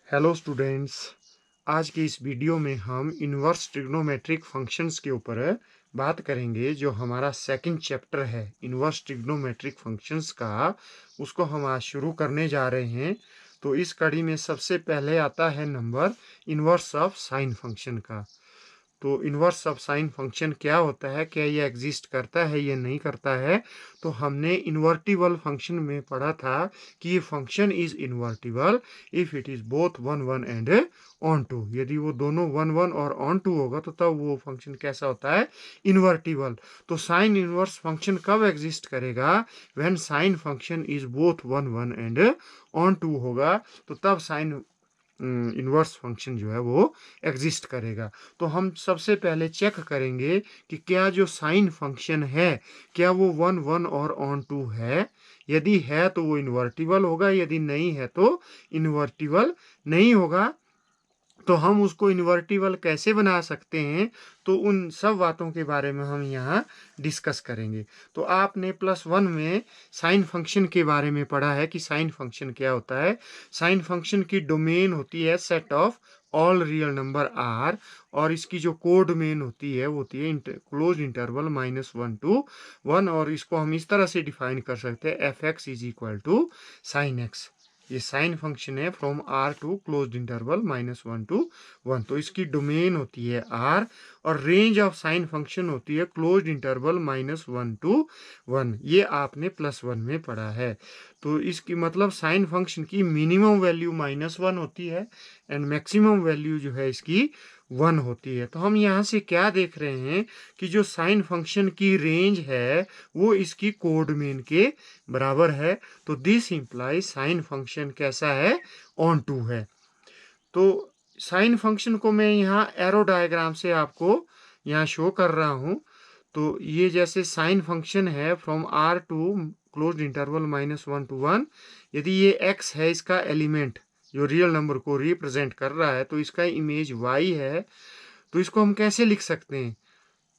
Hello students. आज की इस वीडियो में हम इन्वर्स ट्रिग्नोमेट्रिक फंक्शंस के ऊपर बात करेंगे। जो हमारा सेकंड चैप्टर है इन्वर्स ट्रिग्नोमेट्रिक फंक्शंस का, उसको हम आज शुरू करने जा रहे हैं। तो इस कड़ी में सबसे पहले आता है number inverse of sine function का। तो इन्वर्स ऑफ साइन फंक्शन क्या होता है, क्या ये एग्जिस्ट करता है या नहीं करता है। तो हमने इन्वर्टिबल फंक्शन में पढ़ा था कि ये function is invertible if it is both one one and onto. यदि वो दोनों वन वन और ऑन टू होगा तो तब वो फंक्शन कैसा होता है, इन्वर्टिबल। तो साइन इन्वर्स फंक्शन कब एग्जिस्ट करेगा, when sine function is both one one and onto होगा, तो तब साइन इन्वर्स फंक्शन जो है वो एग्जिस्ट करेगा। तो हम सबसे पहले चेक करेंगे कि क्या जो साइन फंक्शन है क्या वो वन वन और ऑन टू है। यदि है तो वो इन्वर्टिबल होगा, यदि नहीं है तो इन्वर्टिबल नहीं होगा। तो हम उसको इन्वर्टिबल कैसे बना सकते हैं, तो उन सब बातों के बारे में हम यहाँ डिस्कस करेंगे। तो आपने +1 में साइन फंक्शन के बारे में पढ़ा है कि साइन फंक्शन क्या होता है। साइन फंक्शन की डोमेन होती है set of all real number R, और इसकी जो कोड मेन होती है वो होती है क्लोज इंटरवल -1 to 1। और इसको हम इस तरह से डिफाइन कर सकते हैं, f x is equal to sine x. ये साइन फंक्शन है from R to close interval -1 to 1। तो इसकी डोमेन होती है आर, और रेंज ऑफ साइन फंक्शन होती है क्लोज इंटरवल -1 to 1। ये आपने +1 में पढ़ा है। तो इसकी मतलब साइन फंक्शन की मिनिमम वैल्यू -1 होती है एंड मैक्सिमम वैल्यू जो है इसकी 1 होती है। तो हम यहाँ से क्या देख रहे हैं कि जो साइन फंक्शन की रेंज है वो इसकी कोड मेन के बराबर है। तो दिस इंप्लाई साइन फंक्शन कैसा है, ऑन टू है। तो साइन फंक्शन को मैं यहाँ एरो डायग्राम से आपको यहाँ शो कर रहा हूँ। तो ये जैसे साइन फंक्शन है from R to close interval -1 to 1। यदि ये एक्स है, इसका एलिमेंट जो रियल नंबर को रिप्रेजेंट कर रहा है, तो इसका इमेज वाई है। तो इसको हम कैसे लिख सकते हैं,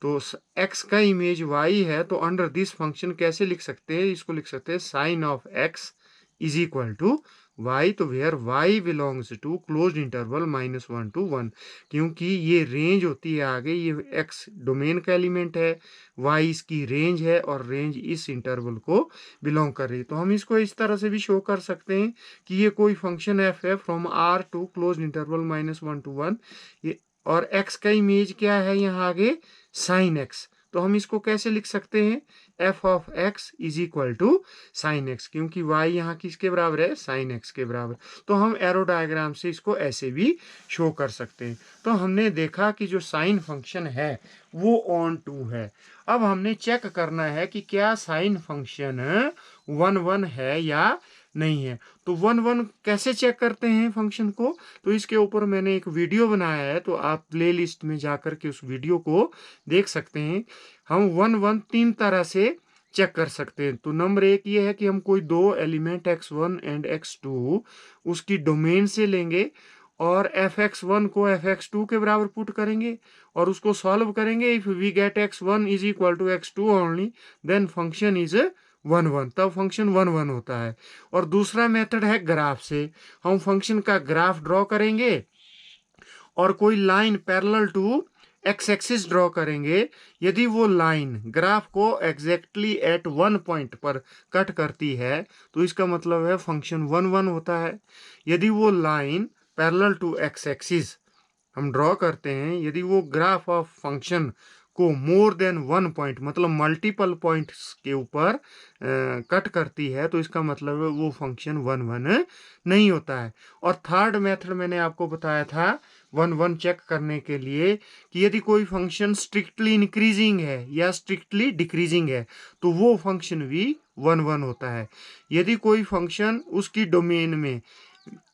तो x का इमेज y है, तो अंडर दिस फंक्शन कैसे लिख सकते हैं, इसको लिख सकते हैं sine of x is equal to y। तो where y belongs to close interval -1 to 1, क्योंकि ये रेंज होती है आगे, ये x डोमेन का एलिमेंट है, y इसकी रेंज है, और रेंज इस इंटरवल को बिलोंग कर रही है। तो हम इसको इस तरह से भी शो कर सकते हैं कि ये कोई फंक्शन f है from r to close interval -1 to 1। ये और x का इमेज क्या है यहाँ आगे, साइन एक्स। तो हम इसको कैसे लिख सकते हैं, f of x is equal to sine x, क्योंकि y यहाँ किसके बराबर है, साइन एक्स के बराबर। तो हम एरो डायग्राम से इसको ऐसे भी शो कर सकते हैं। तो हमने देखा कि जो साइन फंक्शन है वो ऑन टू है। अब हमने चेक करना है कि क्या साइन फंक्शन 1 1 है या नहीं है। तो 1 1 कैसे चेक करते हैं फंक्शन को, तो इसके ऊपर मैंने एक वीडियो बनाया है, तो आप प्ले लिस्ट में जाकर के उस वीडियो को देख सकते हैं। हम 1 1 तीन तरह से चेक कर सकते हैं। तो नंबर एक ये है कि हम कोई दो एलिमेंट x1 एंड x2 उसकी डोमेन से लेंगे, और fx1 को fx2 के बराबर पुट करेंगे और उसको सॉल्व करेंगे। If we get x1 is equal to x2 only, then function is 1 1, तब फंक्शन 1 1 होता है। और दूसरा मेथड है ग्राफ से। हम फंक्शन का ग्राफ ड्रॉ करेंगे और कोई line parallel to x axis draw करेंगे। यदि वो लाइन ग्राफ को एग्जैक्टली एट 1 पॉइंट पर कट करती है तो इसका मतलब है फंक्शन 1 1 होता है। यदि वो line parallel to x axis हम ड्रॉ करते हैं, यदि वो ग्राफ ऑफ फंक्शन को मोर देन 1 पॉइंट मतलब मल्टीपल पॉइंट्स के ऊपर कट करती है, तो इसका मतलब है वो फंक्शन 1 1 नहीं होता है। और थर्ड मेथड मैंने आपको बताया था 1 1 चेक करने के लिए कि यदि कोई फंक्शन स्ट्रिक्टली इंक्रीजिंग है या स्ट्रिक्टली डिक्रीजिंग है, तो वो फंक्शन भी 1 1 होता है। यदि कोई फंक्शन उसकी डोमेन में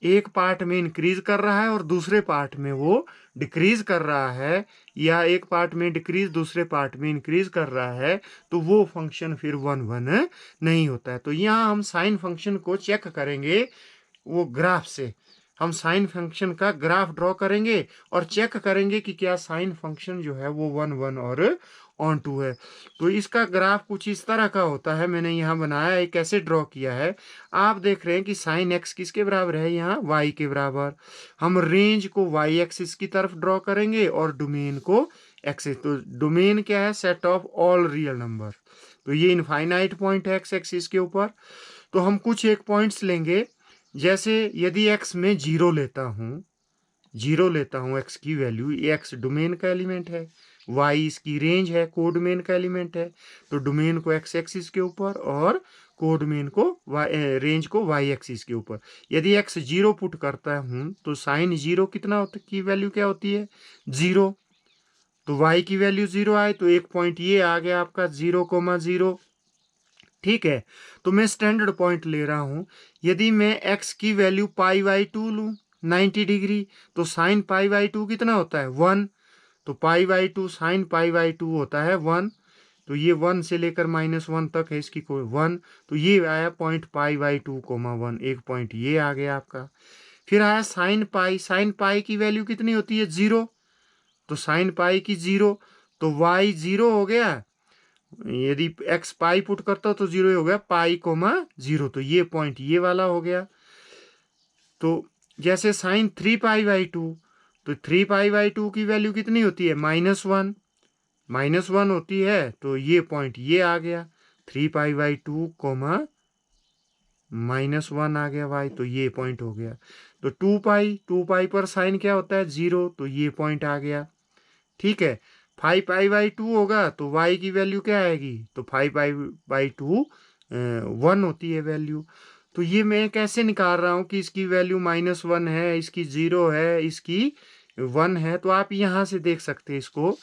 एक पार्ट में इंक्रीज कर रहा है और दूसरे पार्ट में वो डिक्रीज कर रहा है, या एक पार्ट में डिक्रीज दूसरे पार्ट में इंक्रीज कर रहा है, तो वो फंक्शन फिर 1 1 नहीं होता है। तो यहाँ हम साइन फंक्शन को चेक करेंगे वो ग्राफ से। हम साइन फंक्शन का ग्राफ ड्रॉ करेंगे और चेक करेंगे कि क्या साइन फंक्शन जो है वो 1 1 और ऑन टू है। तो इसका ग्राफ कुछ इस तरह का होता है, मैंने यहाँ बनाया है, कैसे ड्रॉ किया है। आप देख रहे हैं कि साइन एक्स किसके बराबर है, यहाँ वाई के बराबर। हम रेंज को वाई एक्सिस की तरफ ड्रॉ करेंगे और डोमेन को एक्सिस। तो डोमेन क्या है, set of all real number. तो ये इनफाइनाइट पॉइंट है एक्स एक्सिस के ऊपर। तो हम कुछ एक पॉइंट्स लेंगे, जैसे यदि एक्स में जीरो लेता हूँ एक्स की वैल्यू, ये एक्स डोमेन का एलिमेंट है, वाई इसकी रेंज है, कोडोमेन का एलिमेंट है। तो डोमेन को एक्स एक्सिस के ऊपर और कोडोमेन को रेंज को वाई एक्सिस के ऊपर। यदि एक्स जीरो पुट करता हूँ तो साइन जीरो कितना होता की वैल्यू क्या होती है, जीरो। तो वाई की वैल्यू जीरो आए तो एक पॉइंट ये आ गया आपका 0,0। ठीक है, तो मैं स्टैंडर्ड पॉइंट ले रहा हूं। यदि मैं x की वैल्यू π/2 लूं 90 डिग्री, तो साइन π/2 कितना होता है, 1। तो π/2 साइन π/2 होता है 1। तो ये 1 से लेकर -1 तक है, इसकी कोई 1। तो ये आया पॉइंट π/2, 1 एक पॉइंट ये आ गया आपका। फिर आया साइन पाई की वैल्यू कितनी होती है, 0। तो साइन पाई की 0, तो y 0 हो गया। यदि x पाई पुट करता हो तो 0 हो गया, π, 0। तो ये पॉइंट ये वाला हो गया। तो जैसे साइन 3π/2, तो 3π/2 की वैल्यू कितनी होती है, -1। -1 होती है, तो ये पॉइंट ये आ गया 3π/2, -1 आ गया y। तो ये पॉइंट हो गया। तो 2π पर साइन क्या होता है, 0। तो ये पॉइंट आ गया। ठीक है, 5π/2 होगा तो y की वैल्यू क्या आएगी, तो 5π/2 1 होती है वैल्यू। तो ये मैं कैसे निकाल रहा हूँ कि इसकी वैल्यू -1 है, इसकी 0 है, इसकी 1 है। तो आप यहाँ से देख सकते हैं इसको,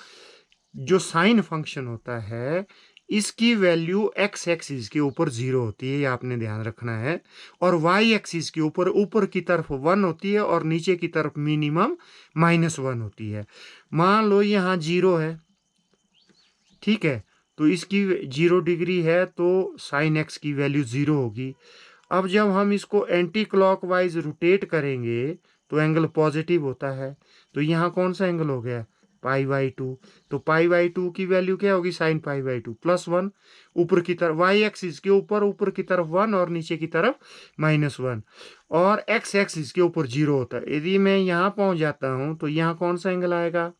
जो साइन फंक्शन होता है इसकी वैल्यू एक्स एक्सिस के ऊपर 0 होती है, ये आपने ध्यान रखना है। और वाई एक्सिस के ऊपर ऊपर की तरफ 1 होती है और नीचे की तरफ मिनिमम -1 होती है। मान लो यहाँ 0 है, ठीक है, तो इसकी 0 डिग्री है तो साइन एक्स की वैल्यू 0 होगी। अब जब हम इसको एंटी क्लॉकवाइज रोटेट करेंगे तो एंगल पॉजिटिव होता है। तो यहाँ कौन सा एंगल हो गया, π/2। तो π/2 की वैल्यू क्या होगी, साइन π/2 +1। ऊपर की तरफ वाई एक्सिस के ऊपर की तरफ 1 और नीचे की तरफ -1। और एक्स एक्सिस के ऊपर 0 होता है। यदि मैं यहाँ पहुँच जाता हूँ तो यहाँ कौन सा एंगल आएगा,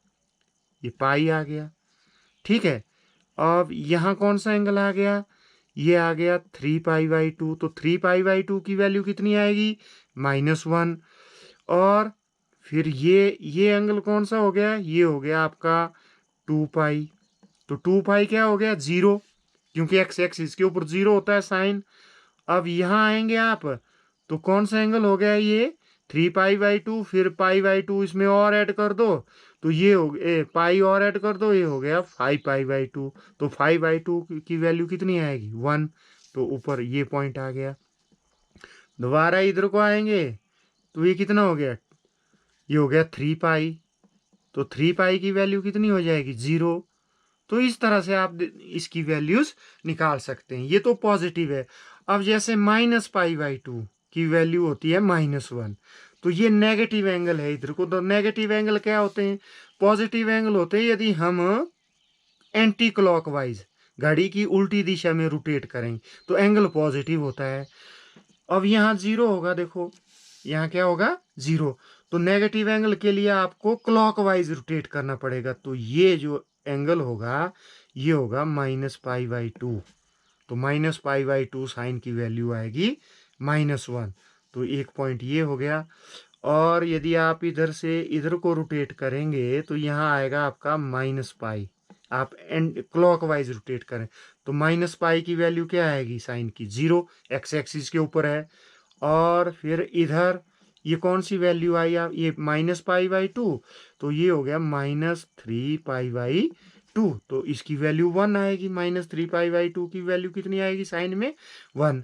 ये पाई आ गया। ठीक है, अब यहाँ कौन सा एंगल आ गया, ये आ गया 3π/2। तो 3π/2 की वैल्यू कितनी आएगी, -1। और फिर ये एंगल कौन सा हो गया, ये हो गया आपका 2π। तो 2π क्या हो गया, 0, क्योंकि एक्स एक्सिस के ऊपर 0 होता है साइन। अब यहाँ आएंगे आप तो कौन सा एंगल हो गया, ये 3π/2। फिर π/2 इसमें और ऐड कर दो तो ये हो गया, पाई और ऐड कर दो, ये हो गया 5π/2। तो 5/2 की वैल्यू कितनी आएगी, 1। तो ऊपर ये पॉइंट आ गया। दोबारा इधर को आएंगे तो ये कितना हो गया, ये हो गया 3π। तो 3π की वैल्यू कितनी हो जाएगी, 0। तो इस तरह से आप इसकी वैल्यूज निकाल सकते हैं। ये तो पॉजिटिव है। अब जैसे -π/2 की वैल्यू होती है -1, तो ये नेगेटिव एंगल है इधर को। तो नेगेटिव एंगल क्या होते हैं, पॉजिटिव एंगल होते हैं यदि हम एंटी क्लॉकवाइज घड़ी की उल्टी दिशा में रोटेट करें तो एंगल पॉजिटिव होता है। अब यहाँ 0 होगा, देखो यहाँ क्या होगा, 0। तो नेगेटिव एंगल के लिए आपको क्लॉकवाइज रोटेट करना पड़ेगा। तो ये जो एंगल होगा ये होगा -π/2। तो -π/2 साइन की वैल्यू आएगी -1। तो एक पॉइंट ये हो गया। और यदि आप इधर से इधर को रोटेट करेंगे तो यहाँ आएगा आपका -π। आप एंड क्लॉकवाइज रोटेट करें तो -π की वैल्यू क्या आएगी, साइन की 0, एक्स एक्सिस के ऊपर है। और फिर इधर ये कौन सी वैल्यू आई, आप ये -π/2, तो ये हो गया -3π/2। तो इसकी वैल्यू 1 आएगी। -3π/2 की वैल्यू कितनी आएगी, साइन में 1।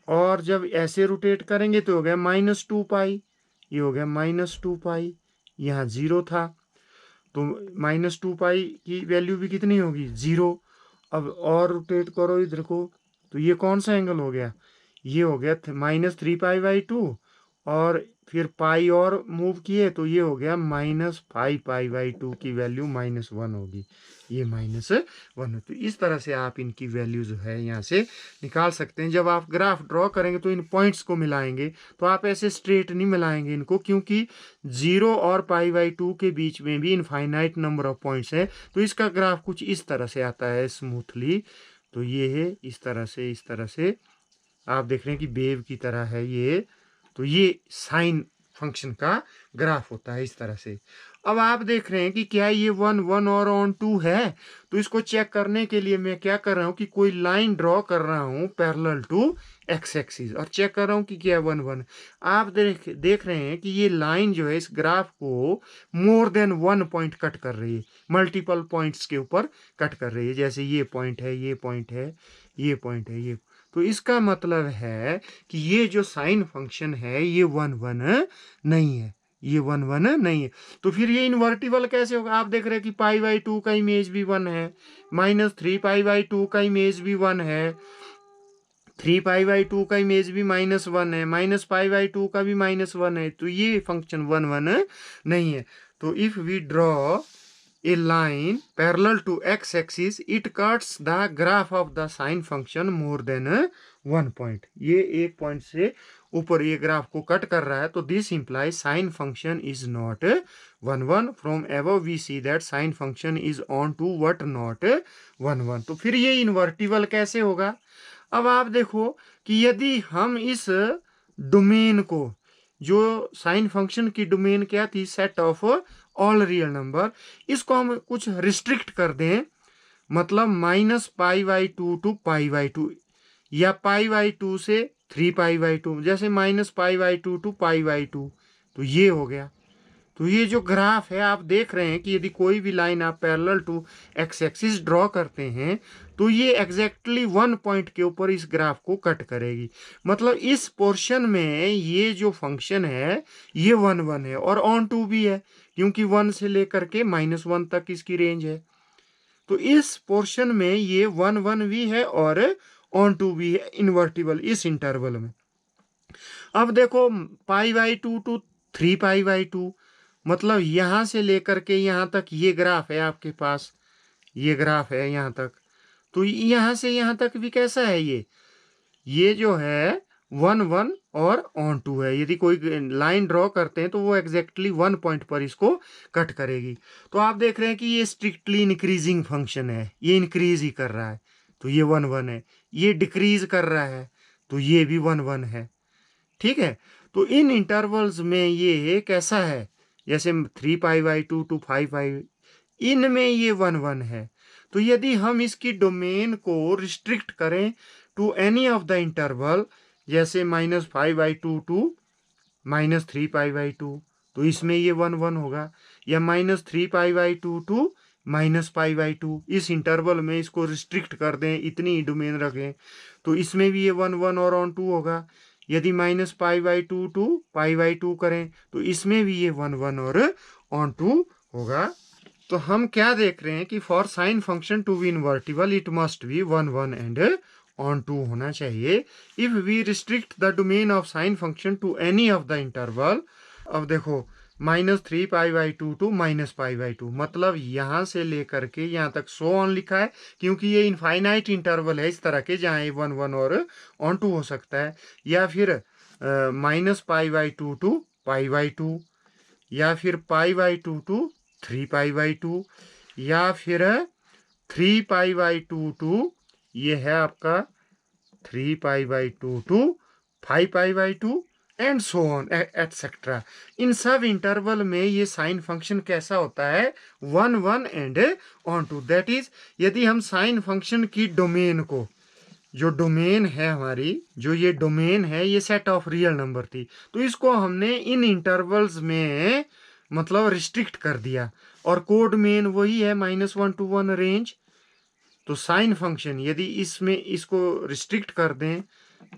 और जब ऐसे रोटेट करेंगे तो हो गया -2π। ये हो गया -2π, यहाँ 0 था तो -2π की वैल्यू भी कितनी होगी, 0। अब और रोटेट करो इधर को तो ये कौन सा एंगल हो गया, ये हो गया -3π/2 और फिर पाई और मूव किए तो ये हो गया -5 पाई/2 की वैल्यू -1 होगी, ये -1। तो इस तरह से आप इनकी वैल्यू जो है यहाँ से निकाल सकते हैं। जब आप ग्राफ ड्रॉ करेंगे तो इन पॉइंट्स को मिलाएंगे, तो आप ऐसे स्ट्रेट नहीं मिलाएंगे इनको, क्योंकि 0 और पाई/2 के बीच में भी इनफाइनाइट नंबर ऑफ पॉइंट्स है। तो इसका ग्राफ कुछ इस तरह से आता है स्मूथली। तो ये है इस तरह से, इस तरह से आप देख रहे हैं कि वेव की तरह है ये। तो ये साइन फंक्शन का ग्राफ होता है इस तरह से। अब आप देख रहे हैं कि क्या ये 1 1 और ऑन 2 है। तो इसको चेक करने के लिए मैं क्या कर रहा हूँ कि कोई लाइन ड्रॉ कर रहा हूँ पैरेलल टू एक्स एक्सिस, और चेक कर रहा हूँ कि क्या 1 1। आप देख रहे हैं कि ये लाइन जो है इस ग्राफ को मोर देन 1 पॉइंट कट कर रही है, मल्टीपल पॉइंट्स के ऊपर कट कर रही है। जैसे ये पॉइंट है, ये पॉइंट है, ये पॉइंट है, ये। तो इसका मतलब है कि ये जो साइन फंक्शन है ये 1 1 नहीं है, ये 1 1 नहीं है। तो फिर ये इन्वर्टिबल कैसे होगा। आप देख रहे हैं कि पाई/2 का इमेज भी 1 है, -3 पाई/2 का इमेज भी 1 है, 3 पाई/2 का इमेज भी -1 है, -पाई/2 का भी -1 है। तो ये फंक्शन 1 1 नहीं है। तो if we draw a line parallel to x-axis, it cuts the graph of the sine function more than 1 point। ये एक पॉइंट से ऊपर ये ग्राफ को कट कर रहा है। तो this implies sine function is not 1 1। From above we see that sine function is on to what not 1 1। तो फिर ये इन्वर्टिबल कैसे होगा। अब आप देखो कि यदि हम इस डोमेन को, जो साइन फंक्शन की डोमेन क्या थी, set of all real number, इसको हम कुछ रिस्ट्रिक्ट कर दें, मतलब -पाई/2 टू पाई/2, या पाई/2 से 3 पाई/2, जैसे -पाई/2 टू पाई/2। तो ये हो गया। तो ये जो ग्राफ है आप देख रहे हैं कि यदि कोई भी लाइन आप parallel to x axis draw करते हैं तो ये एग्जैक्टली 1 पॉइंट के ऊपर इस ग्राफ को कट करेगी। मतलब इस पोर्शन में ये जो फंक्शन है ये 1 1 है, और ऑन टू भी है, क्योंकि 1 से लेकर के -1 तक इसकी रेंज है। तो इस पोर्शन में ये 1 1 भी है और ऑन टू भी है, इन्वर्टिबल इस इंटरवल में। अब देखो पाई/2 टू 3 पाई/2, मतलब यहां से लेकर के यहां तक ये ग्राफ है आपके पास, ये ग्राफ है यहां तक। तो यहां से यहां तक भी कैसा है, ये जो है 1 1 और ऑन 2 है। यदि कोई लाइन ड्रॉ करते हैं तो वो एग्जैक्टली 1 पॉइंट पर इसको कट करेगी। तो आप देख रहे हैं कि ये स्ट्रिक्टली इंक्रीजिंग फंक्शन है, ये इंक्रीज ही कर रहा है, तो ये 1 1 है। ये डिक्रीज कर रहा है, तो ये भी 1 1 है। ठीक है। तो इन इंटरवल्स में ये कैसा है, जैसे 3 पाई/2 टू 5 पाई, इनमें ये 1 1 है। तो यदि हम इसकी डोमेन को रिस्ट्रिक्ट करें to any of the interval, जैसे -5/2 टू -3 पाई/2, तो इसमें ये 1 1 होगा, या -3 पाई/2 टू -पाई/2, इस इंटरवल में इसको रिस्ट्रिक्ट कर दें, इतनी डोमेन रखें, तो इसमें भी ये 1 1 और ऑन 2 होगा। यदि -पाई/2 टू पाई/2 करें तो इसमें भी ये 1 1 और ऑन 2 होगा। तो हम क्या देख रहे हैं कि for sine function to be invertible it must be 1 1 and on 2 होना चाहिए। If we restrict the domain of sine function to any of the interval, अब देखो -3 पाई/2 टू -पाई/2, मतलब यहाँ से लेकर के यहाँ तक सो ऑन लिखा है, क्योंकि ये इनफाइनाइट इंटरवल है इस तरह के, जहाँ ये 1 1 और ऑन 2 हो सकता है। या फिर -पाई/2 टू पाई/2, या फिर पाई/2 टू 3 पाई/2, या फिर 3 पाई/2 टू, ये है आपका 3 पाई/2 टू 5 पाई/2, एंड सो ऑन एटसेट्रा। इन सब इंटरवल में ये साइन फंक्शन कैसा होता है, 1 1 एंड ऑन 2। दैट इज, यदि हम साइन फंक्शन की डोमेन को, जो डोमेन है हमारी, जो ये डोमेन है ये सेट ऑफ रियल नंबर थी, तो इसको हमने इन इंटरवल्स में मतलब रिस्ट्रिक्ट कर दिया, और कोड मेन वही है -1 to 1 रेंज। तो साइन फंक्शन यदि इसमें इसको रिस्ट्रिक्ट कर दें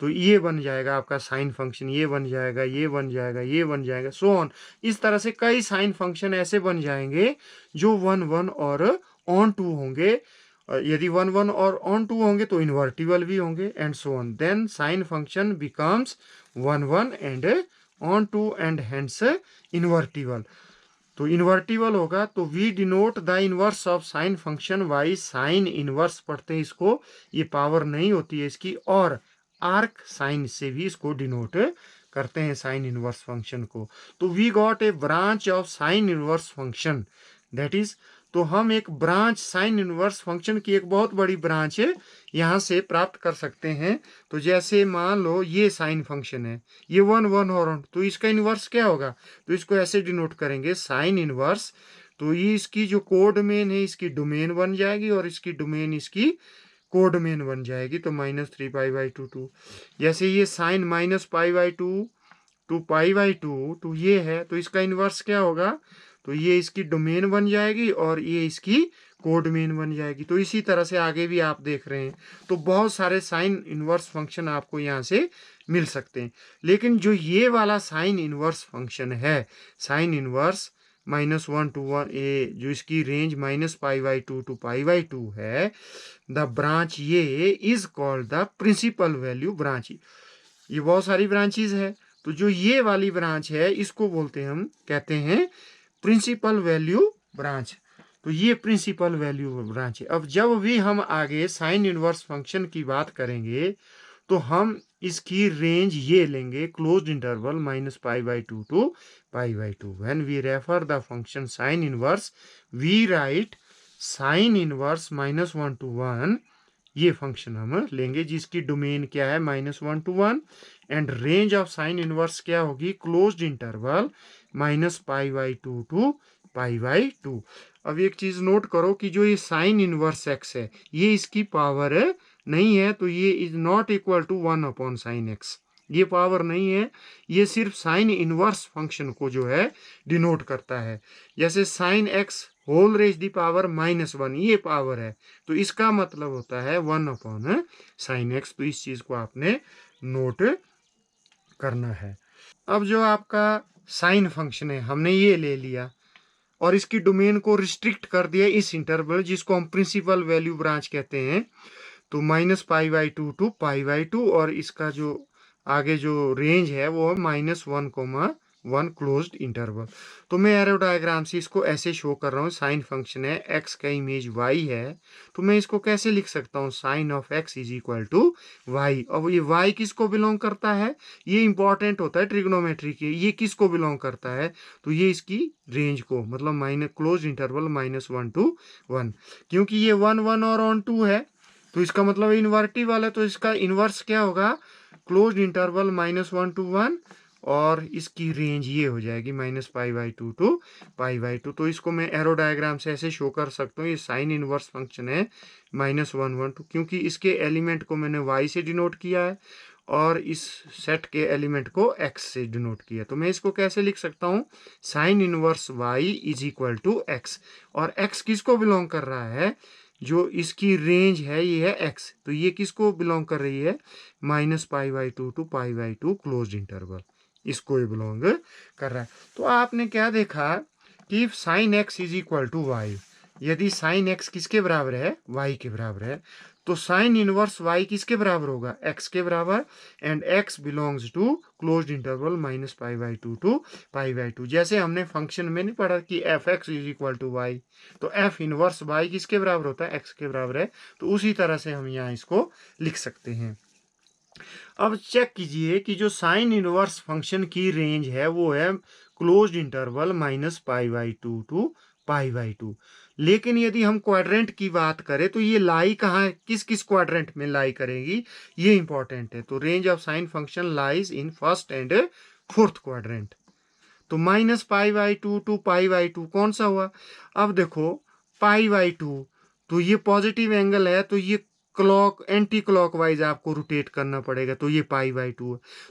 तो ये बन जाएगा आपका साइन फंक्शन, ये बन जाएगा, ये बन जाएगा, ये बन जाएगा, सो ऑन। इस तरह से कई साइन फंक्शन ऐसे बन जाएंगे जो 1 1 और ऑन 2 होंगे। यदि 1 1 और ऑन 2 होंगे तो इन्वर्टिबल भी होंगे, and so on. Then sine function becomes 1 1 and onto and hence invertible. तो इन्वर्टिबल होगा तो we denote the inverse of sine function y, sine inverse पढ़ते हैं इसको, ये पावर नहीं होती है इसकी, और आर्क साइन से भी इसको डिनोट करते हैं साइन इनवर्स फंक्शन को। तो we got a branch of sine inverse function, that is, तो हम एक ब्रांच साइन इनवर्स फंक्शन की एक बहुत बड़ी ब्रांच यहाँ से प्राप्त कर सकते हैं। तो जैसे मान लो ये साइन फंक्शन है, ये 1 1 और तो इसका इनवर्स क्या होगा, तो इसको ऐसे डिनोट करेंगे साइन इनवर्स। तो ये इसकी जो कोडमेन है इसकी डोमेन बन जाएगी और इसकी डोमेन इसकी कोडमेन बन जाएगी। तो -3π/2 जैसे ये साइन -π/2 टू π/2 तो ये है, तो इसका इनवर्स क्या होगा, तो ये इसकी डोमेन बन जाएगी और ये इसकी कोडमेन बन जाएगी। तो इसी तरह से आगे भी आप देख रहे हैं। तो बहुत सारे साइन इनवर्स फंक्शन आपको यहाँ से मिल सकते हैं। लेकिन जो ये वाला साइन इनवर्स फंक्शन है, साइन इनवर्स -1 to 1 ए, जो इसकी रेंज -π/2 टू π/2 है, द ब्रांच ये is called the principal value branch. ये बहुत सारी ब्रांचेज है, तो जो ये वाली ब्रांच है इसको बोलते हैं, हम कहते हैं प्रिंसिपल वैल्यू ब्रांच। तो ये प्रिंसिपल वैल्यू ब्रांच है। अब जब भी हम आगे साइन इनवर्स फंक्शन की बात करेंगे तो हम इसकी रेंज ये लेंगे, closed interval -π/2 to π/2। When we refer the function sine inverse we write sine inverse -1 to 1, ये फंक्शन हम लेंगे जिसकी डोमेन क्या है -1 to 1, and range of sine inverse क्या होगी, क्लोज्ड इंटरवल -π/2 टू π/2। अब एक चीज नोट करो कि जो ये साइन इनवर्स एक्स है ये इसकी पावर नहीं है, तो ये is not equal to 1/sin x, ये पावर नहीं है, ये सिर्फ साइन इनवर्स फंक्शन को जो है डिनोट करता है। जैसे sine x whole raise the power -1 ये पावर है, तो इसका मतलब होता है 1/sin x। तो इस चीज को आपने नोट करना है। अब जो आपका साइन फंक्शन है हमने ये ले लिया और इसकी डोमेन को रिस्ट्रिक्ट कर दिया इस इंटरवल जिसको हम प्रिंसिपल वैल्यू ब्रांच कहते हैं। तो -π/2 टू π/2 और इसका जो आगे जो रेंज है वो है -1,1 क्लोज्ड इंटरवल। तो मैं एरो डायग्राम से इसको ऐसे शो कर रहा हूँ। साइन फंक्शन है, x का इमेज y है, तो मैं इसको कैसे लिख सकता हूँ, sine of x is equal to y। अब ये y किसको बिलोंग करता है, ये इंपॉर्टेंट होता है ट्रिग्नोमेट्री के, ये किसको बिलोंग करता है, तो ये इसकी रेंज को, मतलब क्लोज इंटरवल -1 to 1, क्योंकि ये 1 1 और ऑन 2 है तो इसका मतलब इन्वर्टिबल है, तो इसका इनवर्स क्या होगा, क्लोज्ड इंटरवल -1 to 1 और इसकी रेंज ये हो जाएगी -π/2 टू π/2। तो इसको मैं एरो डायग्राम से ऐसे शो कर सकता हूँ, ये साइन इनवर्स फंक्शन है -1 1 2, क्योंकि इसके एलिमेंट को मैंने y से डिनोट किया है और इस सेट के एलिमेंट को x से डिनोट किया। तो मैं इसको कैसे लिख सकता हूँ, sine inverse y is equal to x, और x किसको बिलोंग कर रहा है, जो इसकी रेंज है ये है x, तो ये किसको बिलोंग कर रही है, -π/2 टू π/2 क्लोज्ड इंटरवल, इसको ही बिलोंग कर रहा है। तो आपने क्या देखा कि sine x is equal to y, यदि साइन x किसके बराबर है, y के बराबर है, तो साइन इनवर्स y किसके बराबर होगा, x के बराबर, and x belongs to closed interval -π/2 to π/2। जैसे हमने फंक्शन में नहीं पढ़ा कि f(x) is equal to y, तो f इनवर्स y किसके बराबर होता है, x के बराबर है, तो उसी तरह से हम यहाँ इसको लिख सकते हैं। अब चेक कीजिए कि जो साइन इनवर्स फंक्शन की रेंज है वो है क्लोज्ड इंटरवल -π/2 टू π/2, लेकिन यदि हम क्वाड्रेंट की बात करें तो ये लाई कहाँ है, किस किस क्वाड्रेंट में लाई करेगी, ये इंपॉर्टेंट है। तो range of sine function lies in first and fourth quadrant. तो -π/2 टू π/2 कौन सा हुआ, अब देखो π/2 तो ये पॉजिटिव एंगल है, तो ये एंटी क्लॉकवाइज आपको रोटेट करना पड़ेगा, तो ये π/2 है।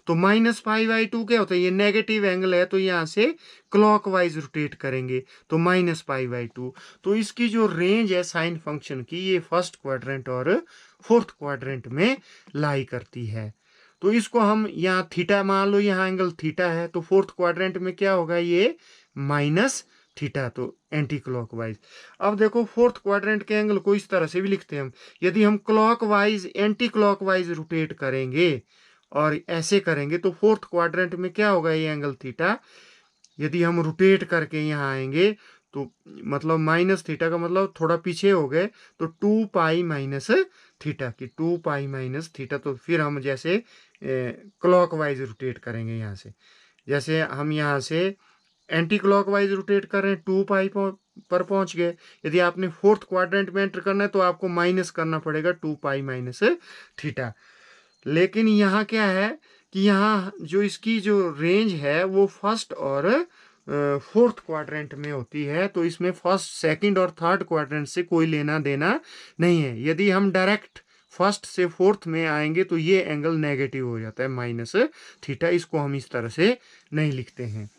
तो -π/2 क्या होता है, ये नेगेटिव एंगल है, तो यहाँ से क्लॉकवाइज रोटेट करेंगे, तो -π/2। तो इसकी जो रेंज है साइन फंक्शन की, ये फर्स्ट क्वाड्रेंट और फोर्थ क्वाड्रेंट में लाई करती है। तो इसको हम यहाँ थीटा मान लो, यहाँ एंगल थीटा है, तो फोर्थ क्वाड्रेंट में क्या होगा, ये -θ, तो एंटी क्लॉकवाइज। अब देखो फोर्थ क्वाड्रेंट के एंगल को इस तरह से भी लिखते हैं हम, यदि हम क्लॉकवाइज एंटी क्लॉकवाइज रोटेट करेंगे और ऐसे करेंगे तो फोर्थ क्वाड्रेंट में क्या होगा, ये एंगल थीटा यदि हम रोटेट करके यहाँ आएंगे तो मतलब माइनस थीटा का मतलब थोड़ा पीछे हो गए तो 2 पाई माइनस थीटा की 2 पाई माइनस थीटा। तो फिर हम जैसे क्लॉकवाइज रोटेट करेंगे यहाँ से, जैसे हम यहाँ से एंटी क्लॉकवाइज रोटेट कर रहे हैं 2 पाई पर पहुंच गए। यदि आपने फोर्थ क्वाड्रेंट में एंटर करना है तो आपको माइनस करना पड़ेगा 2 पाई माइनस थीटा। लेकिन यहाँ क्या है कि यहाँ जो इसकी जो रेंज है वो फर्स्ट और फोर्थ क्वाड्रेंट में होती है, तो इसमें फर्स्ट सेकंड और थर्ड क्वाड्रेंट से कोई लेना देना नहीं है। यदि हम डायरेक्ट फर्स्ट से फोर्थ में आएंगे तो ये एंगल नेगेटिव हो जाता है माइनस थीटा, इसको हम इस तरह से नहीं लिखते हैं।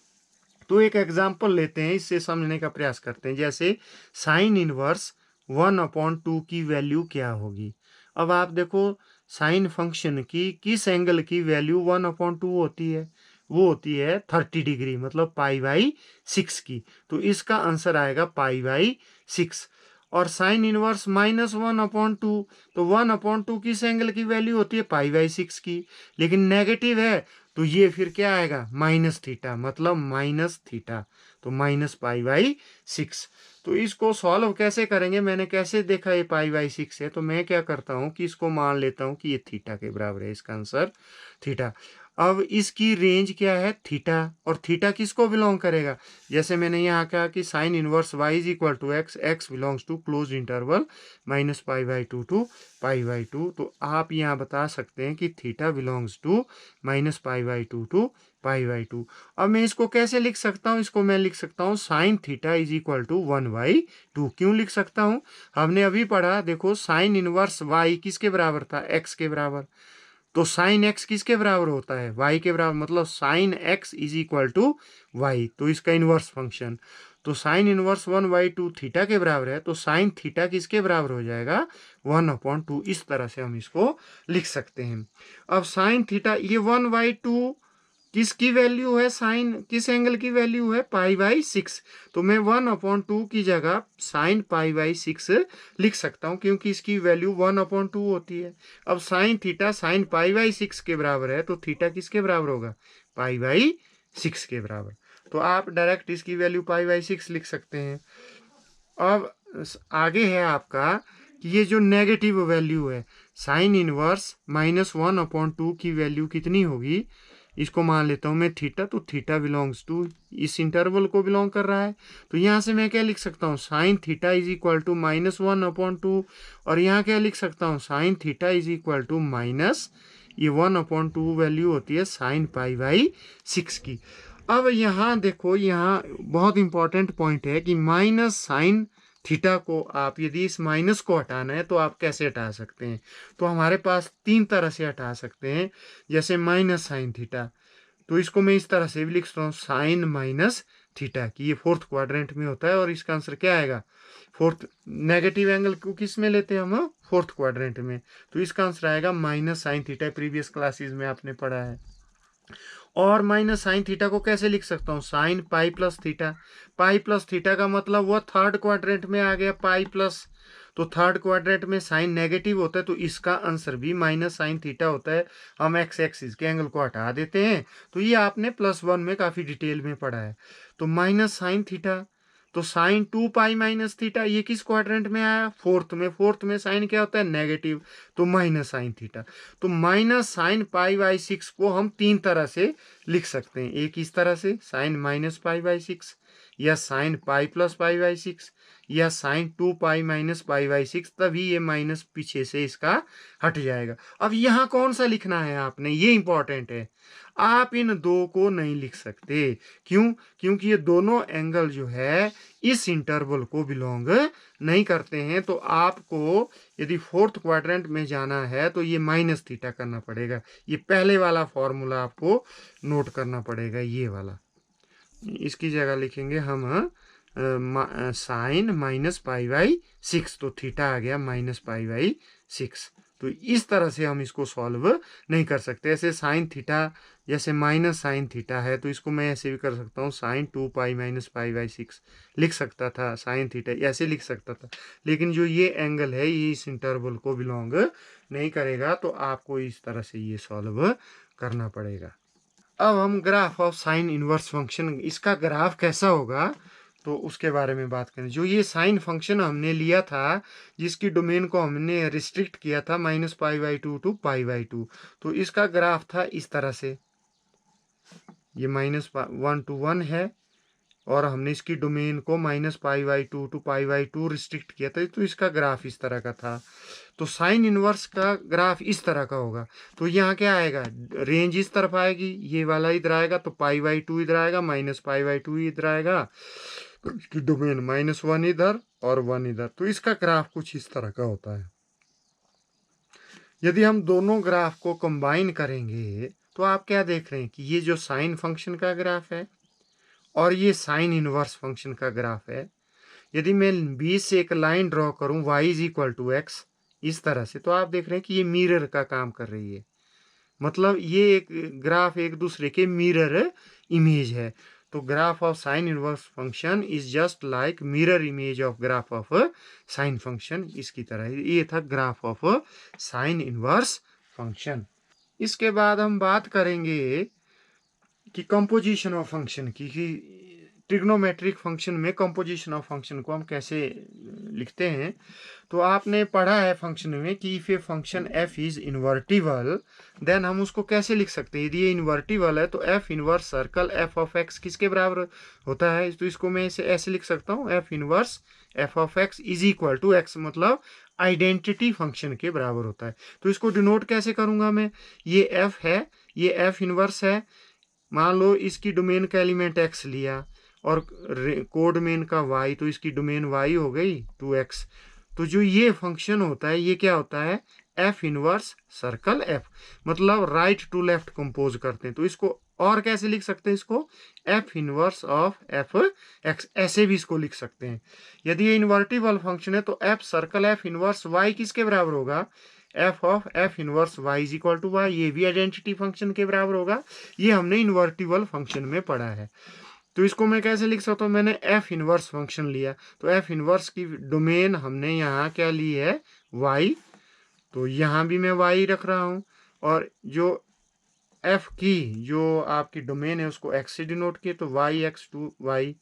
तो एक एग्जाम्पल लेते हैं, इससे समझने का प्रयास करते हैं। जैसे साइन इनवर्स 1/2 की वैल्यू क्या होगी। अब आप देखो साइन फंक्शन की किस एंगल की वैल्यू 1/2 होती है, वो होती है 30 डिग्री मतलब पाई/6 की। तो इसका आंसर आएगा पाई/6। और साइन इनवर्स -1/2, तो 1/2 किस एंगल की वैल्यू होती है, पाई/6 की। लेकिन नेगेटिव है तो ये फिर क्या आएगा, माइनस थीटा मतलब माइनस थीटा, तो -पाई/6। तो इसको सॉल्व कैसे करेंगे, मैंने कैसे देखा ये पाई/6 है, तो मैं क्या करता हूँ कि इसको मान लेता हूँ कि ये थीटा के बराबर है, इसका आंसर थीटा। अब इसकी रेंज क्या है, थीटा, और थीटा किसको बिलोंग करेगा, जैसे मैंने यहाँ कहा कि sine inverse y is equal to x, x belongs to close interval -पाई/2 टू पाई/2। तो आप यहाँ बता सकते हैं कि थीटा बिलोंग्स टू -पाई/2 टू पाई/2। अब मैं इसको कैसे लिख सकता हूँ, इसको मैं लिख सकता हूँ sine theta is equal to 1/2। क्यों लिख सकता हूँ, हमने अभी पढ़ा, देखो साइन इनवर्स y किसके बराबर था, x के बराबर। तो साइन x किसके बराबर होता है, y के बराबर, मतलब sine x is equal to y, तो इसका इनवर्स फंक्शन। तो साइन इनवर्स 1/2 थीटा के बराबर है, तो साइन थीटा किसके बराबर हो जाएगा, 1/2। इस तरह से हम इसको लिख सकते हैं। अब साइन थीटा, ये 1/2 किसकी वैल्यू है, साइन किस एंगल की वैल्यू है, पाई/6। तो मैं 1/2 की जगह साइन पाई/6 लिख सकता हूँ, क्योंकि इसकी वैल्यू 1/2 होती है। अब साइन थीटा साइन पाई/6 के बराबर है, तो थीटा किसके बराबर होगा, पाई/6 के बराबर। तो आप डायरेक्ट इसकी वैल्यू पाई/6 लिख सकते हैं। अब आगे है आपका कि ये जो नेगेटिव वैल्यू है, साइन इनवर्स -1/2 की वैल्यू कितनी होगी, इसको मान लेता हूँ मैं थीटा, तो थीटा बिलोंग्स टू इस इंटरवल को बिलोंग कर रहा है। तो यहाँ से मैं क्या लिख सकता हूँ, sine theta is equal to -1/2, और यहाँ क्या लिख सकता हूँ, sine theta is equal to minus ये 1/2 वैल्यू होती है साइन पाई/6 की। अब यहाँ देखो, यहाँ बहुत इंपॉर्टेंट पॉइंट है कि माइनस साइन थीटा को आप यदि इस माइनस को हटाना है तो आप कैसे हटा सकते हैं, तो हमारे पास 3 तरह से हटा सकते हैं। जैसे माइनस साइन थीटा, तो इसको मैं इस तरह से भी लिख सकता हूँ, साइन माइनस थीटा की, ये फोर्थ क्वाड्रेंट में होता है और इसका आंसर क्या आएगा, फोर्थ। नेगेटिव एंगल को किस में लेते हैं हम, फोर्थ क्वाड्रेंट में, तो इसका आंसर आएगा minus sine theta, previous classes में आपने पढ़ा है। और माइनस साइन थीटा को कैसे लिख सकता हूँ, sine pi plus theta. Pi plus theta का मतलब वह थर्ड क्वाड्रेंट में आ गया पाई प्लस, तो थर्ड क्वाड्रेंट में साइन नेगेटिव होता है, तो इसका आंसर भी माइनस साइन थीटा होता है। हम एक्स एक्सिस के एंगल को हटा देते हैं, तो ये आपने +1 में काफ़ी डिटेल में पढ़ा है। तो माइनस साइन थीटा, तो साइन 2 पाई - थीटा, ये किस क्वाड्रेंट में आया, फोर्थ में। फोर्थ में साइन क्या होता है, नेगेटिव, तो माइनस साइन थीटा। तो माइनस साइन पाई/6 को हम 3 तरह से लिख सकते हैं। एक इस तरह से साइन -पाई/6, या साइन पाई प्लस पाई/6, या साइन 2 पाई - पाई/6, तभी ये माइनस पीछे से इसका हट जाएगा। अब यहाँ कौन सा लिखना है आपने, ये इंपॉर्टेंट है। आप इन दो को नहीं लिख सकते, क्यों, क्योंकि ये दोनों एंगल जो है इस इंटरवल को बिलोंग नहीं करते हैं। तो आपको यदि फोर्थ क्वाड्रेंट में जाना है तो ये माइनस थीटा करना पड़ेगा। ये पहले वाला फॉर्मूला आपको नोट करना पड़ेगा, ये वाला। इसकी जगह लिखेंगे हम साइन -पाई/6, तो थीटा आ गया -पाई/6। तो इस तरह से हम इसको सॉल्व नहीं कर सकते। ऐसे साइन थीटा जैसे माइनस साइन थीटा है, तो इसको मैं ऐसे भी कर सकता हूँ, साइन 2 पाई - पाई/6 लिख सकता था, साइन थीटा ऐसे लिख सकता था। लेकिन जो ये एंगल है ये इस इंटरवल को बिलोंग नहीं करेगा, तो आपको इस तरह से ये सॉल्व करना पड़ेगा। अब हम graph of sine inverse function, इसका ग्राफ कैसा होगा तो उसके बारे में बात करें। जो ये साइन फंक्शन हमने लिया था, जिसकी डोमेन को हमने रिस्ट्रिक्ट किया था -π/2 टू π/2, तो इसका ग्राफ था इस तरह से। ये -1 to 1 है और हमने इसकी डोमेन को -π/2 टू π/2 रिस्ट्रिक्ट किया था, तो इसका ग्राफ इस तरह का था। तो साइन इनवर्स का ग्राफ इस तरह का होगा। तो यहाँ क्या आएगा, रेंज इस तरफ आएगी, ये वाला इधर आएगा, तो π/2 इधर आएगा, -π/2 इधर आएगा, तो इसकी डोमेन -1 इधर और 1 इधर। तो इसका ग्राफ कुछ इस तरह का होता है। यदि हम दोनों ग्राफ को कंबाइन करेंगे तो आप क्या देख रहे हैं कि ये जो साइन फंक्शन का ग्राफ है और ये साइन इनवर्स फंक्शन का ग्राफ है। यदि मैं बीच से एक लाइन ड्रॉ करूं y = x इस तरह से, तो आप देख रहे हैं कि ये मिरर का काम कर रही है। मतलब ये एक ग्राफ एक दूसरे के मिरर इमेज है। तो graph of sine inverse function is just like mirror image of graph of sine function. इसकी तरह ये था graph of sine inverse function. इसके बाद हम बात करेंगे कि कंपोजिशन ऑफ फंक्शन की, कि ट्रिग्नोमेट्रिक फंक्शन में कंपोजिशन ऑफ फंक्शन को हम कैसे लिखते हैं। तो आपने पढ़ा है फंक्शन में कि if a function f is invertible then हम उसको कैसे लिख सकते हैं। यदि ये इन्वर्टिबल है तो f inverse circle f of x किसके बराबर होता है। तो इसको मैं ऐसे लिख सकता हूँ, f inverse f of x is equal to x, मतलब आइडेंटिटी फंक्शन के बराबर होता है। तो इसको डिनोट कैसे करूंगा मैं, ये f है, ये f इनवर्स है। मान लो इसकी डोमेन का एलिमेंट x लिया और कोडोमेन का y, तो इसकी डोमेन y हो गई 2x। तो जो ये फंक्शन होता है ये क्या होता है, f इनवर्स सर्कल f, मतलब राइट टू लेफ्ट कंपोज करते हैं। तो इसको और कैसे लिख सकते हैं, इसको f inverse of f x ऐसे भी इसको लिख सकते हैं। यदि ये इन्वर्टिबल फंक्शन है तो f circle f inverse y किसके बराबर होगा, f of f inverse y is equal to y। ये भी आइडेंटिटी फंक्शन के बराबर होगा। ये हमने इन्वर्टिबल फंक्शन में पढ़ा है। तो इसको मैं कैसे लिख सकता हूँ, मैंने f इनवर्स फंक्शन लिया, तो f इनवर्स की डोमेन हमने यहाँ क्या ली है, y। तो यहाँ भी मैं y रख रहा हूँ, और जो f की जो आपकी डोमेन है उसको x से डिनोट किए, तो y(x) to y।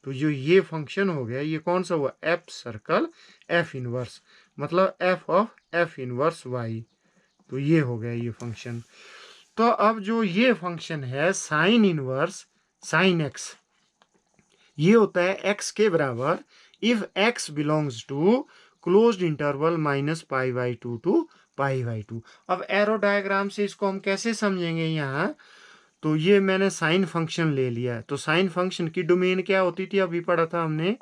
तो जो ये फंक्शन हो गया, ये कौन सा हुआ, f सर्कल f इनवर्स, मतलब f of f inverse y। तो ये हो गया ये फंक्शन। तो अब जो ये फंक्शन है साइन इनवर्स साइन x, ये होता है x के बराबर if x belongs to closed interval -π/2 to π/2। अब एरो डायग्राम से इसको हम कैसे समझेंगे यहाँ, तो ये मैंने साइन फंक्शन ले लिया। तो साइन फंक्शन की डोमेन क्या होती थी, अभी पढ़ा था हमने,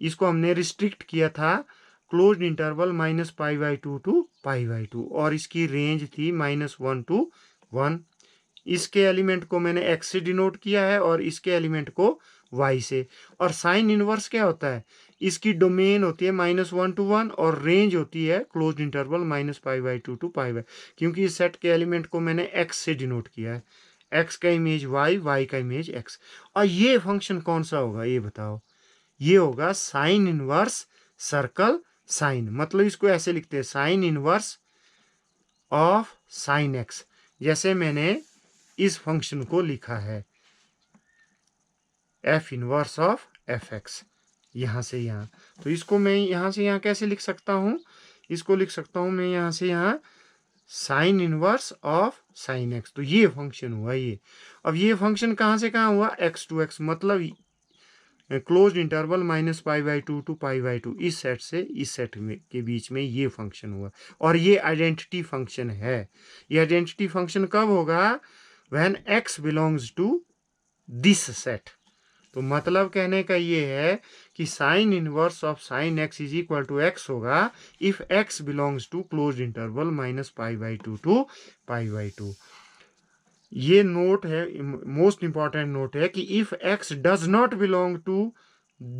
इसको हमने रिस्ट्रिक्ट किया था क्लोज्ड इंटरवल -π/2 टू π/2, और इसकी रेंज थी -1 to 1। इसके एलिमेंट को मैंने x से डिनोट किया है और इसके एलिमेंट को y से। और साइन इनवर्स क्या होता है, इसकी डोमेन होती है -1 to 1 और रेंज होती है क्लोज्ड इंटरवल -π/2 टू π/, क्योंकि इस सेट के एलिमेंट को मैंने x से डिनोट किया है, x का इमेज y, y का इमेज x। और ये फंक्शन कौन सा होगा ये बताओ, ये होगा साइन इनवर्स सर्कल साइन, मतलब इसको ऐसे लिखते हैं sign inverse of sine x, जैसे मैंने इस फंक्शन को लिखा है f इनवर्स ऑफ f(x) यहाँ से यहाँ। तो इसको मैं यहाँ से यहाँ कैसे लिख सकता हूँ, इसको लिख सकता हूँ मैं यहाँ से यहाँ sign inverse of sine x। तो ये फंक्शन हुआ ये। अब ये फंक्शन कहाँ से कहाँ हुआ, x to x, मतलब क्लोज्ड इंटरवल -π/2 टू π/2, इस सेट से इस सेट में के बीच में ये फंक्शन हुआ। और ये आइडेंटिटी फंक्शन है। ये आइडेंटिटी फंक्शन कब होगा, when x belongs to this set. तो मतलब कहने का ये है कि sine inverse of sine x is equal to x होगा if x belongs to closed interval -π/2 to π/2। ये नोट है, मोस्ट इंपॉर्टेंट नोट है कि if x does not belong to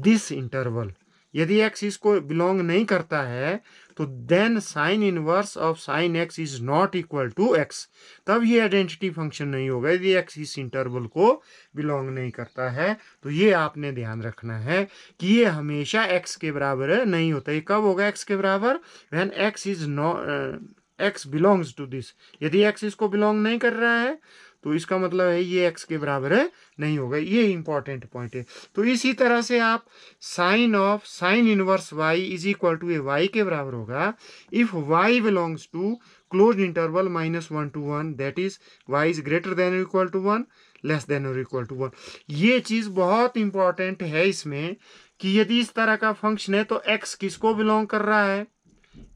this interval, यदि x इसको बिलोंग नहीं करता है तो then sine inverse of sine x is not equal to x, तब ये आइडेंटिटी फंक्शन नहीं होगा यदि x इस इंटरवल को बिलोंग नहीं करता है। तो ये आपने ध्यान रखना है कि ये हमेशा x के बराबर नहीं होता। ये कब होगा x के बराबर, when x is not x belongs to this, यदि x इसको बिलोंग नहीं कर रहा है तो इसका मतलब है ये x के बराबर है नहीं होगा। ये इंपॉर्टेंट पॉइंट है। तो इसी तरह से आप sine inverse y is equal to a y के बराबर होगा if y belongs to close interval -1 to 1, that is y is greater than equal to 1, less than और इक्वल टू 1। ये चीज बहुत इंपॉर्टेंट है इसमें कि यदि इस तरह का फंक्शन है तो x किसको बिलोंग कर रहा है,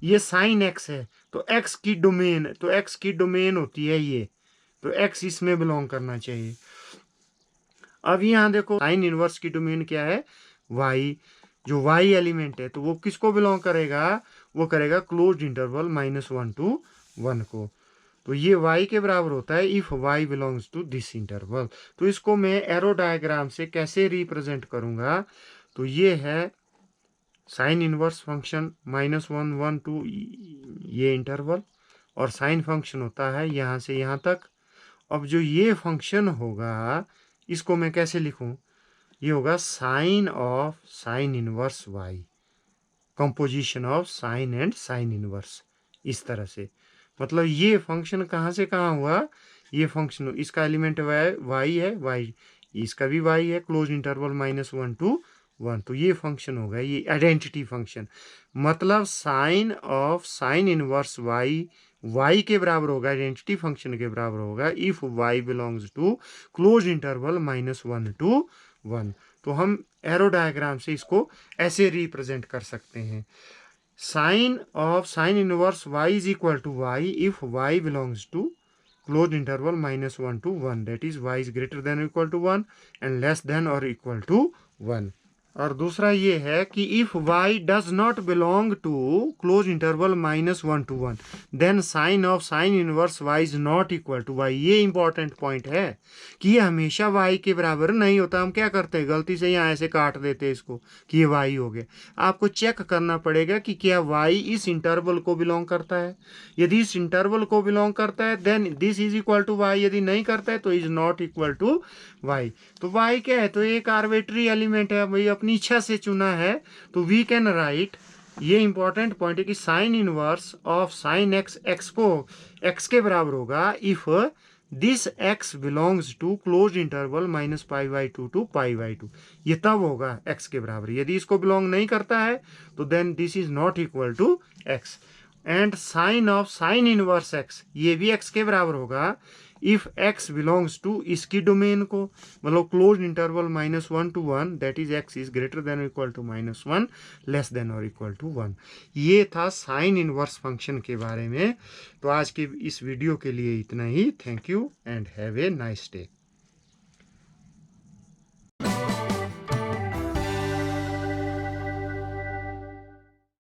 ये साइन x है तो x की डोमेन होती है ये, तो x इसमें बिलोंग करना चाहिए। अब यहाँ देखो साइन इनवर्स की डोमेन क्या है, y, जो y एलिमेंट है तो वो किसको बिलोंग करेगा, वो करेगा क्लोज इंटरवल -1 to 1 को। तो ये y के बराबर होता है if y belongs to this interval. तो इसको मैं एरो डायग्राम से कैसे रिप्रेजेंट करूंगा, तो ये है साइन इनवर्स फंक्शन -1 1 2 ये इंटरवल, और साइन फंक्शन होता है यहाँ से यहाँ तक। अब जो ये फंक्शन होगा इसको मैं कैसे लिखूं, ये होगा sine of sine inverse y, composition of sine and sine inverse, इस तरह से। मतलब ये फंक्शन कहाँ से कहाँ हुआ, ये फंक्शन इसका एलिमेंट y है, y इसका भी y है, क्लोज इंटरवल -1 to 1, तो ये फंक्शन होगा, ये आइडेंटिटी फंक्शन। मतलब sine of sine inverse y के बराबर होगा, आइडेंटिटी फंक्शन के बराबर होगा if y belongs to close interval -1 to 1। तो हम एरो डायग्राम से इसको ऐसे रिप्रेजेंट कर सकते हैं, sine of sine inverse y is equal to y if y belongs to close interval -1 to 1, that is y is greater than equal to 1 and less than और equal to 1। और दूसरा ये है कि if y does not belong to close interval -1 to 1 then sine of sine inverse y is not equal to y। ये important point है कि ये हमेशा y के बराबर नहीं होता। हम क्या करते हैं, गलती से यहाँ ऐसे काट देते हैं इसको कि ये y हो गया। आपको चेक करना पड़ेगा कि क्या y इस इंटरवल को बिलोंग करता है। यदि इस इंटरवल को बिलोंग करता है then this is equal to y, यदि नहीं करता है तो is not equal to y। तो y क्या है, तो एक आर्बिट्री एलिमेंट है, भाई अपनी इच्छा से चुना है। तो वी कैन राइट, ये इंपॉर्टेंट पॉइंट है कि sine inverse of sine x को x के बराबर होगा if this x belongs to close interval -π/2 to π/2। ये तब होगा x के बराबर। यदि इसको बिलोंग नहीं करता है तो then this is not equal to x। And sine of sine inverse x, ये भी x के बराबर होगा इफ x बिलोंग्स टू इसकी डोमेन को, मतलब close interval -1 to 1, that is x is greater than equal to -1 less than और equal to 1। ये था साइन इनवर्स फंक्शन के बारे में। तो आज के इस वीडियो के लिए इतना ही। Thank you and have a nice day.